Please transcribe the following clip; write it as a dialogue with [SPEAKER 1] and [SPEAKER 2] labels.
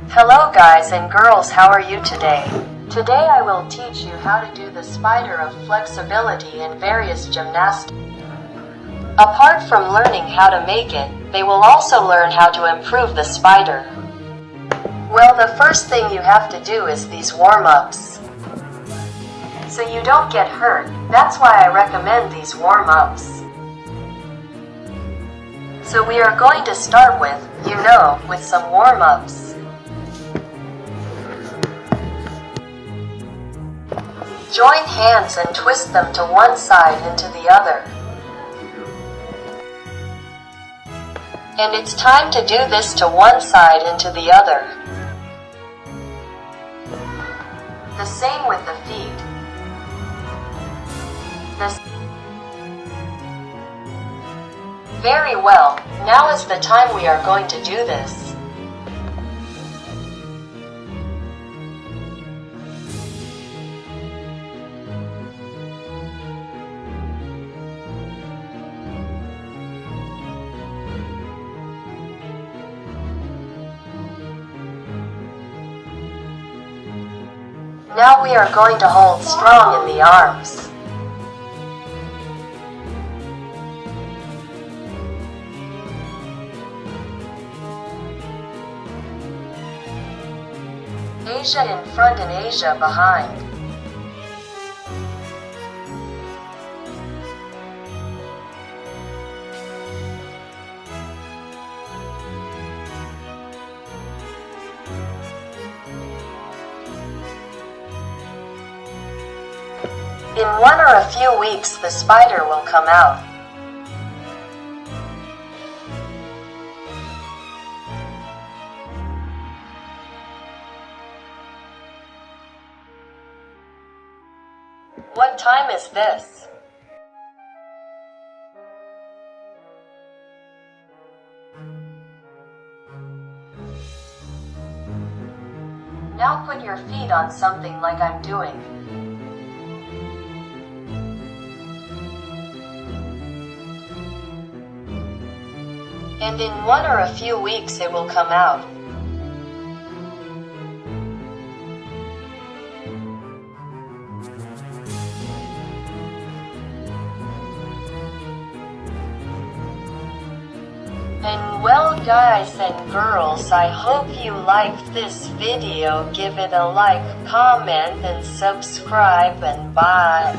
[SPEAKER 1] Hello guys and girls, how are you today? Today I will teach you how to do the spider of flexibility in various gymnastics. Apart from learning how to make it, they will also learn how to improve the spider. Well, the first thing you have to do is these warm-ups. So you don't get hurt, that's why I recommend these warm-ups. So we are going to start with, with some warm-ups. Join hands and twist them to one side and to the other. And it's time to do this to one side and to the other. The same with the feet. Very well, now is the time we are going to do this. Now we are going to hold strong in the arms. Asia in front and Asia behind. In 1 or a few weeks the spider will come out. What time is this? Now put your feet on something like I'm doing. And in 1 or a few weeks it will come out. And well guys and girls, I hope you liked this video. Give it a like, comment and subscribe, and bye.